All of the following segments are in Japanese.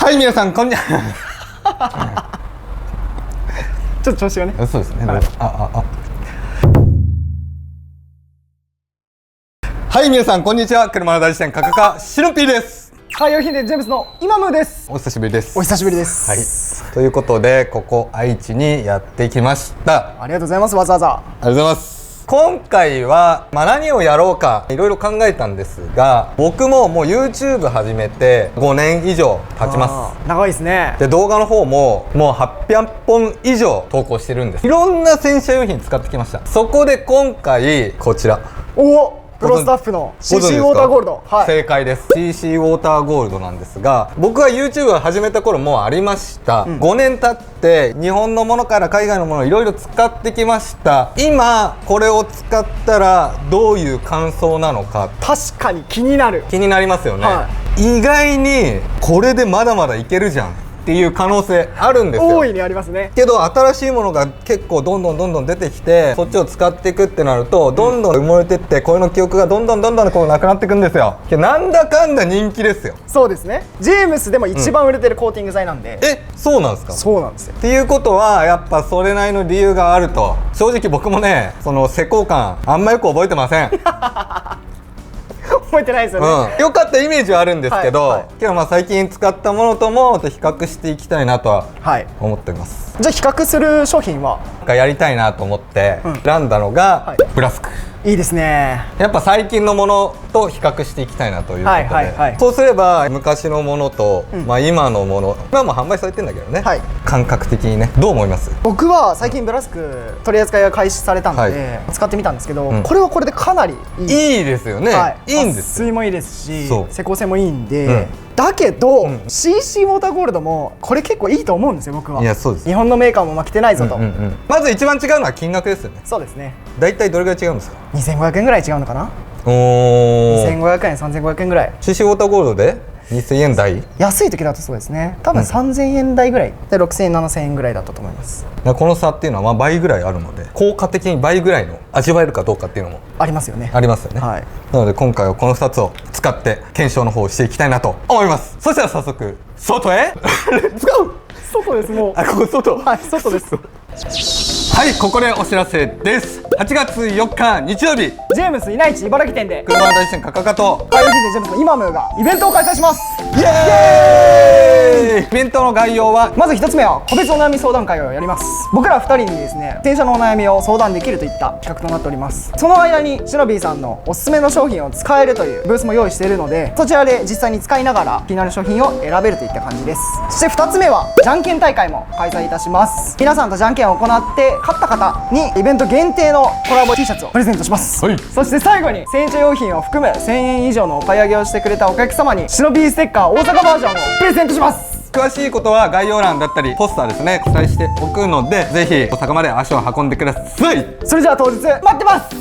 はい、皆さんこんにちは。ちょっと調子がね。そうですね。はい、皆さんこんにちは。車の大事店カカカシロピーです。はい、用品店ジェームスのイマムです。お久しぶりです。お久しぶりです。はい。ということでここ愛知にやってきました。ありがとうございます。わざわざ。ありがとうございます。今回は、何をやろうかいろいろ考えたんですが、僕ももう YouTube 始めて5年以上経ちます。長いですね。で、動画の方ももう800本以上投稿してるんです。いろんな洗車用品使ってきました。そこで今回こちら、プロスタッフの CC ウォーターゴールド、はい、正解です。 CC ウォーターゴールドなんですが、僕が YouTube を始めた頃もうありました、5年経って日本のものから海外のものをいろいろ使ってきました。今これを使ったらどういう感想なのか、確かに気になる。気になりますよね、はい、意外にこれでまだまだいけるじゃんっていう可能性あるんですよ。大いにありますね。けど新しいものが結構どんどん出てきて、そっちを使っていくってなるとどんどん埋もれてって、これの記憶がどんどんこうなくなっていくんですよ。なんだかんだ人気ですよ。そうですね。ジェームスでも一番売れてるコーティング剤なんで、そうなんですか。そうなんですよ。っていうことはやっぱそれなりの理由があると。正直僕もね、その施工感あんまよく覚えてません。覚えてないですよね、良かったイメージはあるんですけど、けど最近使ったものとも比較していきたいなとは思っています。じゃあ比較する商品はやりたいなと思って選んだのがブラスク。いいですね。やっぱ最近のものと比較していきたいなということで、そうすれば昔のものと、今のもの、今も販売されてるんだけどね、感覚的にね、どう思います？僕は最近ブラスク取り扱いが開始されたので、使ってみたんですけど、これはこれでかなりいいですよね。いいんです。水もいいですし、施工性もいいんで、だけど CC ウォーターゴールドもこれ結構いいと思うんですよ、僕は。いや、そうです。日本のメーカーも負けてないぞと。まず一番違うのは金額ですよね。そうですね。だいたいどれぐらい違うんですか？2500円ぐらい違うのかな。2500円、3500円ぐらい。 CC ウォーターゴールドで2000円台、安い時だとそうですね。多分3000円台ぐらいで6000円7000円ぐらいだったと思います。この差っていうのは倍ぐらいあるので、効果的に倍ぐらいの味わえるかどうかっていうのもありますよね。ありますよね。なので今回はこの2つを使って検証の方をしていきたいなと思います。そしたら早速外へレッツゴー。外です。もうここ外。はい、外です。はい、ここでお知らせです。8月4日日曜日、ジェームス稲市茨城店で車の大事店カカカとはい、ジェームスのイマムがイベントを開催します。イエーイ。イベントの概要は、まず1つ目は個別お悩み相談会をやります。僕ら2人にですね、洗車のお悩みを相談できるといった企画となっております。その間にシノビーさんのおすすめの商品を使えるというブースも用意しているので、そちらで実際に使いながら気になる商品を選べるといった感じです。そして2つ目はじゃんけん大会も開催いたします。皆さんとじゃんけんを行って勝った方にイベント限定のコラボ T シャツをプレゼントします。そして最後に洗車用品を含む1000円以上のお買い上げをしてくれたお客様にシノビーステッカー大阪バージョンをプレゼントします。詳しいことは概要欄だったりポスターですね、記載しておくので、ぜひ大阪まで足を運んでください。それじゃあ当日待ってます。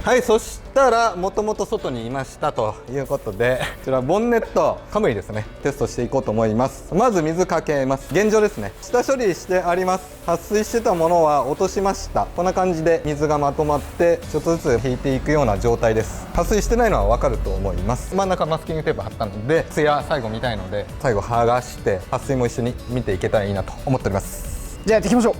はい、そしたらもともと外にいましたということで、こちらボンネットカムイですね、テストしていこうと思います。まず水かけます。現状ですね、下処理してあります。撥水してたものは落としました。こんな感じで水がまとまってちょっとずつ引いていくような状態です。撥水してないのは分かると思います。真ん中マスキングテープ貼ったので、ツヤ最後見たいので最後剥がして撥水も一緒に見ていけたらいいなと思っております。じゃあやっていきましょう。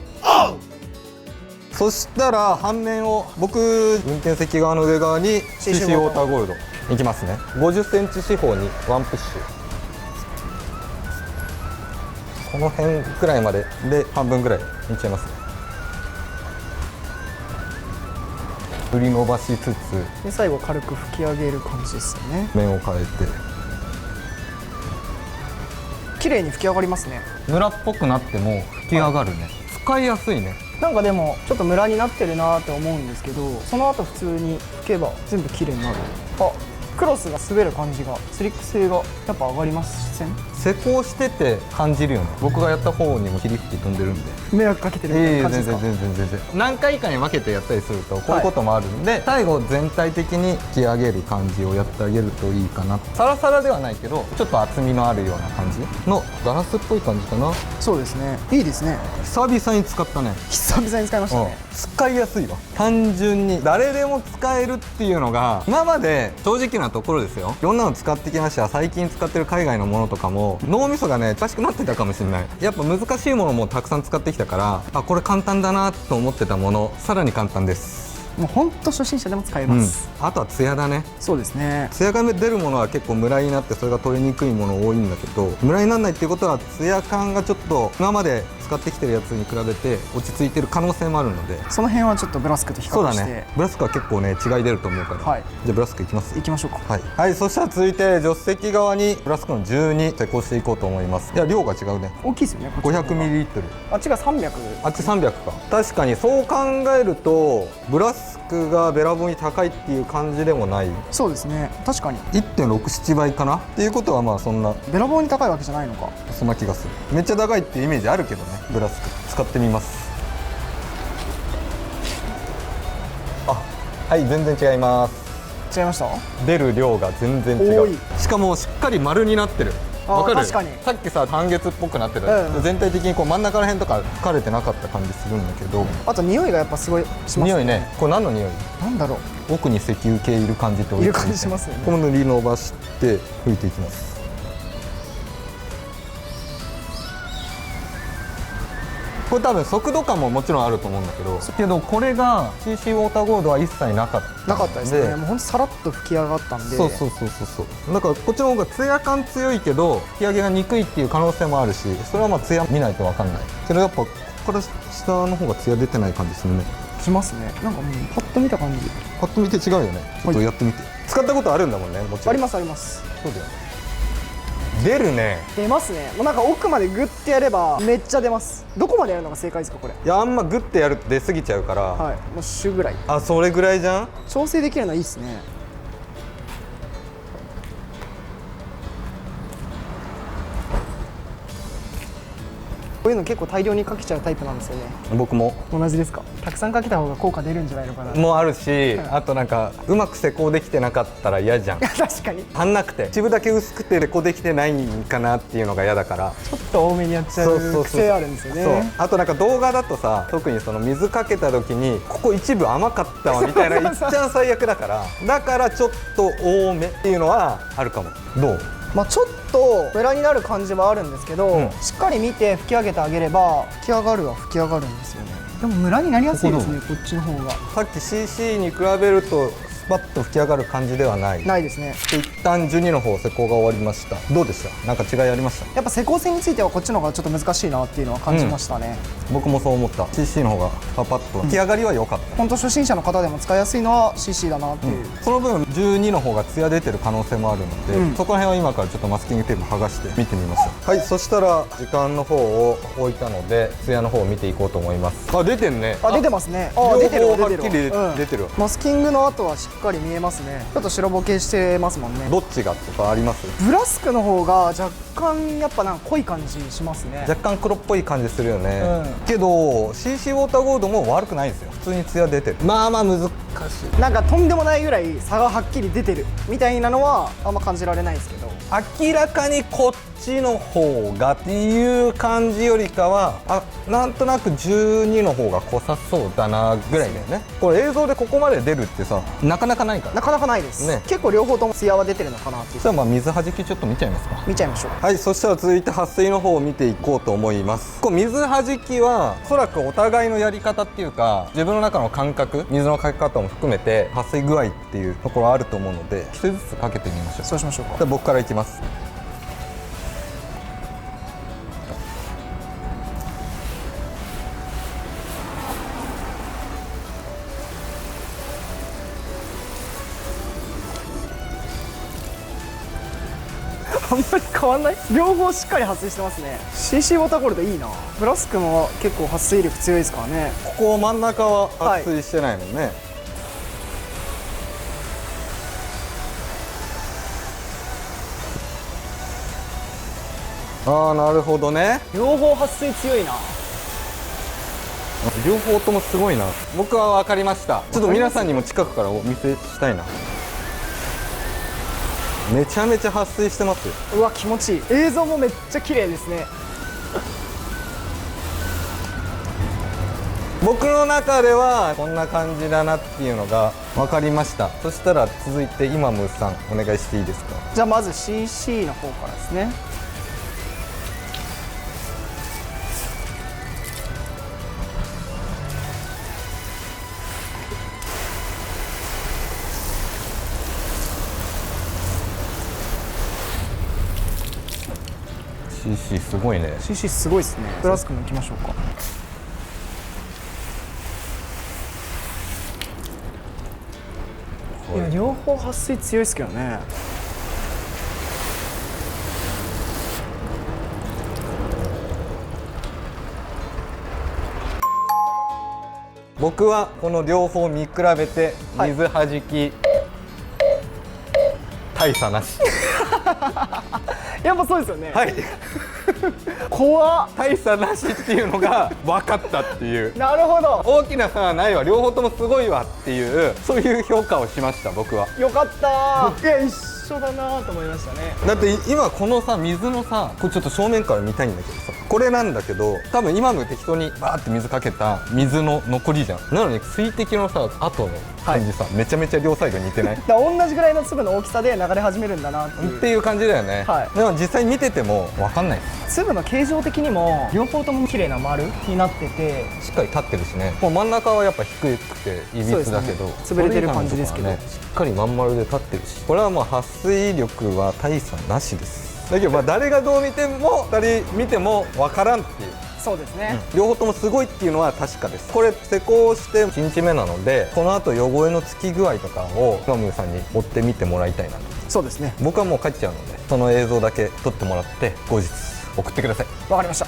そしたら半面を、僕運転席側の上側に CC ウォーターゴールドいきますね。50センチ四方にワンプッシュ、この辺くらいまでで半分ぐらいいっちゃいますね。振り伸ばしつつで最後軽く拭き上げる感じですよね。面を変えて綺麗に拭き上がりますね。ムラっぽくなっても拭き上がるね、使いやすいね。なんかでもちょっとムラになってるなって思うんですけど、その後普通に拭けば全部綺麗になる。クロスが滑る感じが、スリック性がやっぱ上がりません？施工してて感じるよね。僕がやった方にも霧吹き飛んでるんで迷惑かけてるみたいな感じですか？全然何回かに分けてやったりするとこういうこともあるんで、最後全体的に引き上げる感じをやってあげるといいかな。サラサラではないけどちょっと厚みのあるような感じのガラスっぽい感じかな。そうですね、いいですね。久々に使ったね。久々に使いましたね。使いやすいわ。単純に誰でも使えるっていうのが今まで正直ななところですよ。いろんなの使ってきました。最近使ってる海外のものとかも脳みそがねおかしくなってたかもしれない。やっぱ難しいものもたくさん使ってきたから、あ、これ簡単だなと思ってたものさらに簡単です。もうほんと初心者でも使えます、あとはツヤだね。そうですね。ツヤが出るものは結構ムラになってそれが取れにくいもの多いんだけど、ムラにならないっていうことはツヤ感がちょっと今まで使ってきてるやつに比べて落ち着いてる可能性もあるので、その辺はちょっとブラスクと比そうだ較して、ね、ブラスクは結構ね違い出ると思うから、はい、じゃあブラスクいきます。行きましょうか。はい、はい、そしたら続いて助手席側にブラスクの12施工していこうと思います。いや量が違うね。大きいですよね、こっちの方が 500ml、 あっちが300。あっち300か。確かにそう考えるとブラスクがべらぼうに高いっていう感じでもない。そうですね、確かに 1.67 倍かなっていうことは、まあそんなべらぼうに高いわけじゃないのか。そんな気がする。めっちゃ高いっていうイメージあるけどね。ブラスク使ってみます。あ、はい、全然違います。違いました。出る量が全然違う。多い。しかもしっかり丸になってる。あーわかる？確かにさっきさ半月っぽくなってた、全体的にこう真ん中ら辺とか疲れてなかった感じするんだけど、あと匂いがやっぱすごいしますね。匂いね。これ何の匂い？なんだろう、奥に石油系いる感じっている感じしますよね。この塗り伸ばして拭いていきます。これ多分速度感ももちろんあると思うんだけどこれが CC ウォーターゴールドは一切なかったなかったですね。もうほんとさらっと吹き上がったんで。そうだからこっちの方がツヤ感強いけど吹き上げがにくいっていう可能性もあるし、それはまあツヤ見ないと分かんないけど、やっぱここから下の方がツヤ出てない感じするね。しますね。なんかもうパッと見た感じ。パッと見て違うよね。ちょっとやってみて、使ったことあるんだもんね。もちろんありますあります。そうだよね。出るね。出ますね。もうなんか奥までグッてやればめっちゃ出ます。どこまでやるのが正解ですかこれ。いや、あんまグッてやると出過ぎちゃうから、はい、もうシュぐらいあ、それぐらいじゃん。調整できるのはいいですね。こういうの結構大量にかけちゃうタイプなんですよね。僕も同じですか。たくさんかけた方が効果出るんじゃないのかな。もうあるし、あとなんかうまく施工できてなかったら嫌じゃん。確かに足んなくて一部だけ薄くて施工できてないんかなっていうのが嫌だから、ちょっと多めにやっちゃう癖あるんですよね。そう、あとなんか動画だとさ、特にその水かけた時にここ一部甘かったわみたいないっちゃん最悪だからちょっと多めっていうのはあるかも。どう？まあちょっとムラになる感じはあるんですけど、しっかり見て吹き上げてあげれば吹き上がるは吹き上がるんですよね。でもムラになりやすいですね、こっちの方が。さっき CC に比べるとスパッと吹き上がる感じではないですね。で一旦12の方施工が終わりました。どうでした？なんか違いありました？やっぱ施工性についてはこっちの方がちょっと難しいなっていうのは感じましたね。僕もそう思った。 CC の方がパパッと吹き上がりは良かった、本当初心者の方でも使いやすいのは CC だなっていう、その分12の方がツヤ出てる可能性もあるので、そこら辺は今からちょっとマスキングテープ剥がして見てみましょう。はい、そしたら時間の方を置いたのでツヤの方を見ていこうと思います。あ、出てんね。あ、出てますね。両出てる方わ出てるわはっきり出てるわ。マスキングの後はしっかり見えますね。ちょっと白ボケしてますもんね。どっちがとかあります？ブラスクの方が若干やっぱなんか濃い感じしますね。若干黒っぽい感じするよね、うんけど CC ウォーターゴールドも悪くないんですよ。普通にツヤ出てる。まあまあ難しい。なんかとんでもないぐらい差がはっきり出てるみたいなのはあんま感じられないですけど、明らかにこっちの方がっていう感じよりかは、なんとなく12の方が濃さそうだなぐらいだよね。これ映像でここまで出るってさ、なかなかないから。なかなかないです、ね。結構両方ともツヤは出てるのかなっていう。それはまあ水はじきちょっと見ちゃいますか。見ちゃいましょう。はい、そしたら続いて撥水の方を見ていこうと思います。こう水はじきはおそらくお互いのやり方っていうか、自分の中の感覚、水のかけ方も含めて撥水具合っていうところあると思うので、一つずつかけてみましょう。そうしましょうか。じゃあ僕からいきます。あんまり変わんない。両方しっかり撥水してますね。 CC ウォーターゴールドいいな。ブラスクも結構撥水力強いですからね。ここ真ん中は撥水してないもんね、ああ、なるほどね。両方撥水強いな。両方ともすごいな。僕は分かりました。ちょっと皆さんにも近くからお見せしたいな。めちゃめちゃ撥水してますよ。うわ気持ちいい。映像もめっちゃ綺麗ですね。僕の中ではこんな感じだなっていうのが分かりました。そしたら続いてイマムさんお願いしていいですか。じゃあまず CC の方からですね。CC すごいね。 CC すごいですね。ブラスクもいきましょうか。いや両方撥水強いですけどね。僕はこの両方見比べて水はじき、大差なし。やっぱそうですよね。はい。怖っ。大差なしっていうのが分かったっていう。なるほど。大きな差はないわ、両方ともすごいわっていう、そういう評価をしました僕は。よかったー。いや一緒だなと思いましたね。だって今このさ水のさ、これちょっと正面から見たいんだけどさ、これなんだけど多分今の適当にバーって水かけた水の残りじゃん。なのに水滴のさ後の感じさ、めちゃめちゃ両サイド似てない？だから同じぐらいの粒の大きさで流れ始めるんだなっていう。っていう感じだよね。はいでも実際見てても分かんない。粒の形状的にも両方とも綺麗な丸になってて、しっかり立ってるしね。もう真ん中はやっぱ低くていびつだけど、そうですね潰れてる感じですけどそれ以外のとこはね、しっかりまん丸で立ってるし、これはもう撥水力は大差なしです。だけどまあ誰がどう見ても2人見ても分からんっていう。そうですね、両方ともすごいっていうのは確かです。これ施工して1日目なので、この後汚れのつき具合とかをマムーさんに追ってみてもらいたいなと。そうですね。僕はもう帰っちゃうので、その映像だけ撮ってもらって後日送ってください。わかりました。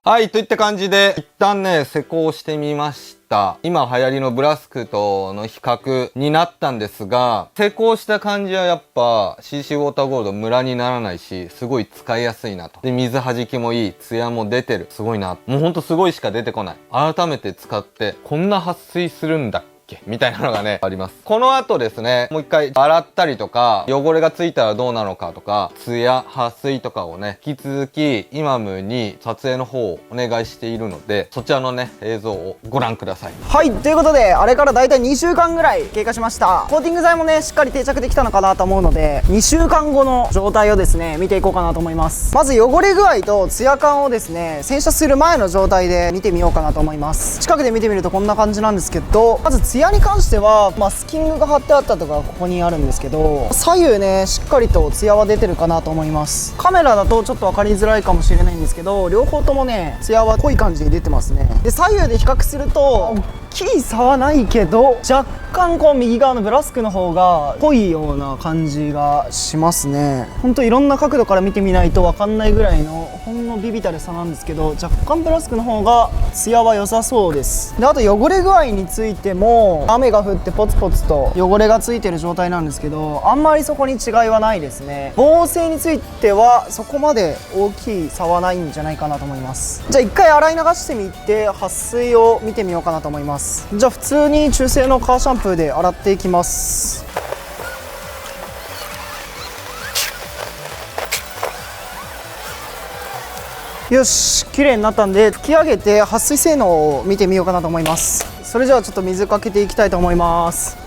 はい、といった感じで一旦ね施工してみました。今流行りのブラスクとの比較になったんですが、施工した感じはやっぱ CC ウォーターゴールドムラにならないし、すごい使いやすいなと。で水はじきもいい、ツヤも出てる、すごいな。もうほんとすごいしか出てこない。改めて使ってこんな撥水するんだみたいなのがねあります。この後ですね、もう一回洗ったりとか、汚れがついたらどうなのかとか、ツヤ撥水とかをね引き続きイマムに撮影の方をお願いしているので、そちらのね映像をご覧ください。はい、ということであれからだいたい2週間ぐらい経過しました。コーティング剤もねしっかり定着できたのかなと思うので、2週間後の状態をですね見ていこうかなと思います。まず汚れ具合とツヤ感をですね洗車する前の状態で見てみようかなと思います。近くで見てみるとこんな感じなんですけど、まずツヤに関してはマスキングが貼ってあったとかここにあるんですけど、左右ねしっかりとツヤは出てるかなと思います。カメラだとちょっと分かりづらいかもしれないんですけど、両方ともねツヤは濃い感じに出てますね。で左右で比較すると大きい差はないけど、若干こう右側のブラスクの方が濃いような感じがしますね。ほんといろんな角度から見てみないと分かんないぐらいのほんのビビたる差なんですけど、若干ブラスクの方がツヤは良さそうです。であと汚れ具合についても、雨が降ってポツポツと汚れがついてる状態なんですけど、あんまりそこに違いはないですね。防水についてはそこまで大きい差はないんじゃないかなと思います。じゃあ一回洗い流してみて撥水を見てみようかなと思います。じゃあ普通に中性のカーシャンプーで洗っていきます。よし、綺麗になったんで拭き上げて撥水性能を見てみようかなと思います。それじゃあちょっと水かけていきたいと思います。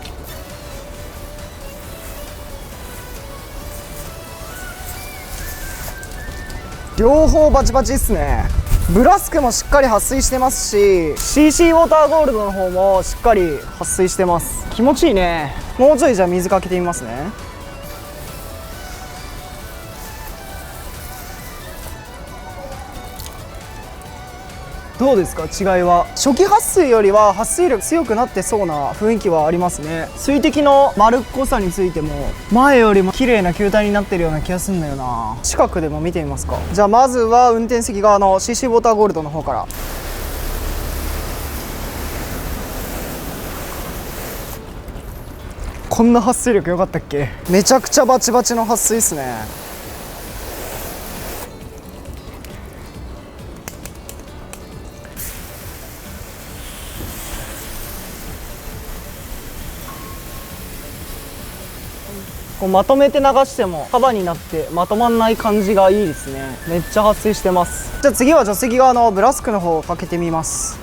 両方バチバチっすね。ブラスクもしっかり撥水してますし、 CC ウォーターゴールドの方もしっかり撥水してます。気持ちいいね。もうちょいじゃあ水かけてみますね。どうですか違いは。初期撥水よりは撥水力強くなってそうな雰囲気はありますね。水滴の丸っこさについても前よりも綺麗な球体になってるような気がするんだよな。近くでも見てみますか。じゃあまずは運転席側の CC ウォーターゴールドの方から。こんな撥水力良かったっけ。めちゃくちゃバチバチの撥水ですね。こうまとめて流しても束になってまとまんない感じがいいですね。めっちゃ撥水してます。じゃあ次は助手席側のブラスクの方をかけてみます。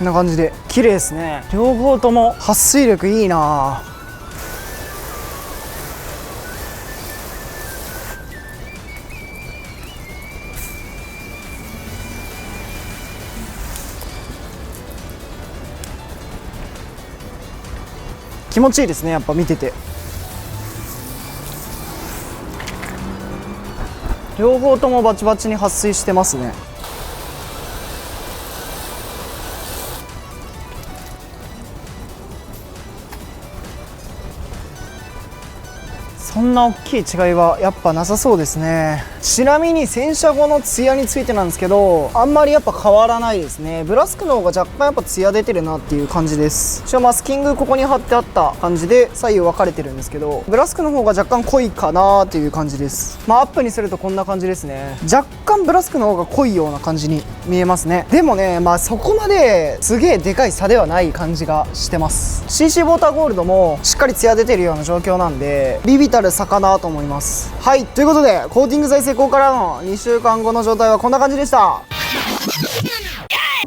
こんな感じで綺麗ですね。両方とも撥水力いいな。気持ちいいですね、やっぱ見てて。両方ともバチバチに撥水してますね。そんな大きい違いはやっぱなさそうですね。ちなみに洗車後のツヤについてなんですけど、あんまりやっぱ変わらないですね。ブラスクの方が若干やっぱツヤ出てるなっていう感じです。一応マスキングここに貼ってあった感じで左右分かれてるんですけど、ブラスクの方が若干濃いかなっていう感じです。アップにするとこんな感じですね。若干ブラスクの方が濃いような感じに見えますね。でもね、そこまですげえでかい差ではない感じがしてます。 CC ウォーターゴールドもしっかりツヤ出てるような状況なんで、ビビたる差かなと思います。はい、ということでコーティング剤施工からの2週間後の状態はこんな感じでした。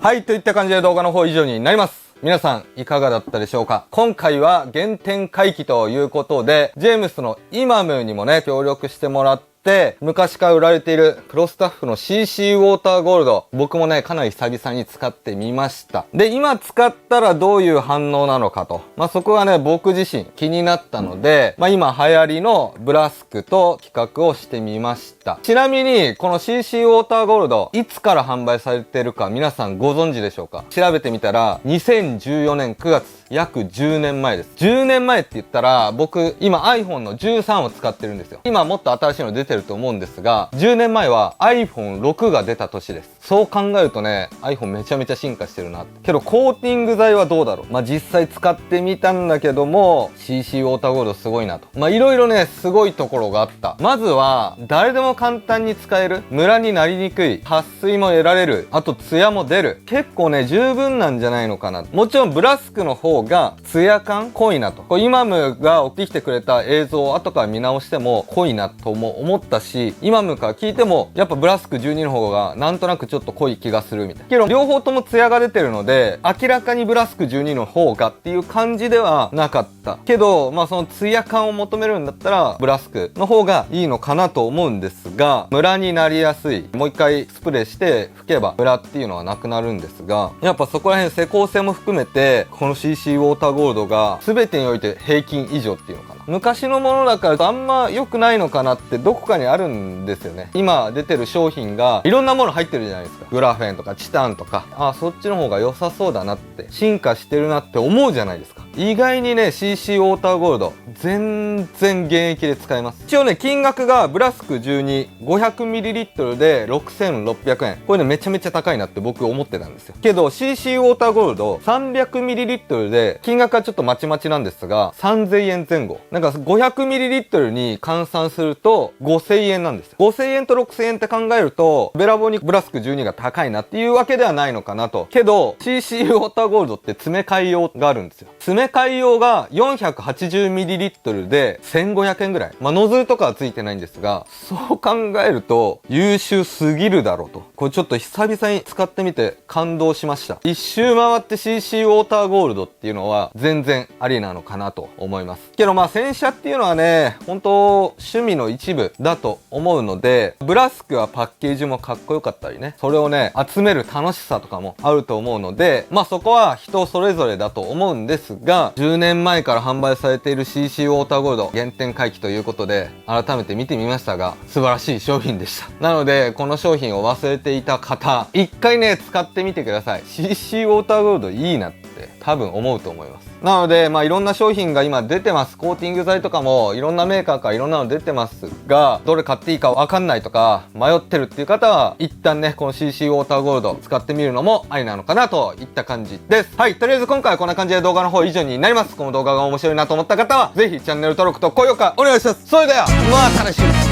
はい、といった感じで動画の方以上になります。皆さんいかがだったでしょうか。今回は原点回帰ということで、ジェームスのイマムにもね、協力してもらって、昔から売られているプロスタッフの CC ウォーターゴールド、僕もね、かなり久々に使ってみました。で、今使ったらどういう反応なのかと。そこがね、僕自身気になったので、今流行りのブラスクと比較をしてみました。ちなみに、この CC ウォーターゴールド、いつから販売されてるか皆さんご存知でしょうか。調べてみたら、2014年9月、約10年前です。10年前って言ったら、僕、今 iPhone の13を使ってるんですよ。今もっと新しいの出てると思うんですが、10年前は iPhone6 が出た年です。そう考えるとね、iPhone めちゃめちゃ進化してるなって。けど、コーティング剤はどうだろう。実際使ってみたんだけども、CC ウォーターゴールドすごいなと。いろいろね、すごいところがあった。まずは、誰でも簡単に使える。ムラになりにくい。撥水も得られる。あと、ツヤも出る。結構ね、十分なんじゃないのかな。もちろん、ブラスクの方がツヤ感濃いなと。イマムが送ってきてくれた映像を後から見直しても濃いなとも思ったし、イマムから聞いてもやっぱブラスク12の方がなんとなくちょっと濃い気がするみたいな。けど両方ともツヤが出てるので、明らかにブラスク12の方がっていう感じではなかった。けどそのツヤ感を求めるんだったらブラスクの方がいいのかなと思うんですが、ムラになりやすい。もう一回スプレーして拭けばムラっていうのはなくなるんですが、やっぱそこら辺施工性も含めてこの CC ウォーターゴールドが全てにおいて平均以上っていうのかな。昔のものだからあんま良くないのかなってどこかにあるんですよね。今出てる商品がいろんなもの入ってるじゃないですか。グラフェンとかチタンとか、そっちの方が良さそうだなって進化してるなって思うじゃないですか。意外にね CC ウォーターゴールド全然現役で使えます。一応ね金額がブラスク12 500ml で6600円。これねめちゃめちゃ高いなって僕思ってたんですよ。けど CC ウォーターゴールド 300ml で金額はちょっとまちまちなんですが3000円前後。なんか 500ml に換算すると5000円なんですよ。5000円と6000円って考えるとべらぼうにブラスク12が高いなっていうわけではないのかなと。けど CC ウォーターゴールドって詰め替え用があるんですよ。詰め替え用が 480ml で1500円ぐらい。ノズルとかはついてないんですが、そう考えると優秀すぎるだろうと。これちょっと久々に使ってみて感動しました。一周回って CC ウォーターゴールドっていうのは全然ありなのかなと思います。けど洗車っていうのはね、本当趣味の一部だと思うので、ブラスクはパッケージもかっこよかったりね、それをね、集める楽しさとかもあると思うので、そこは人それぞれだと思うんですが、10年前から販売されている CC ウォーターゴールド原点回帰ということで、改めて見てみましたが、素晴らしい商品でした。なので、この商品を忘れていた方、一回ね、使ってみてください。CC ウォーターゴールドいいなって多分思うと思います。なので、いろんな商品が今出てます。コーティング剤とかもいろんなメーカーからいろんなの出てますが、どれ買っていいかわかんないとか迷ってるっていう方は、一旦ね、この CC ウォーターゴールド使ってみるのもありなのかなといった感じです。はい、とりあえず今回はこんな感じで動画の方以上になります。この動画が面白いなと思った方は、ぜひチャンネル登録と高評価お願いします。それでは、また来週。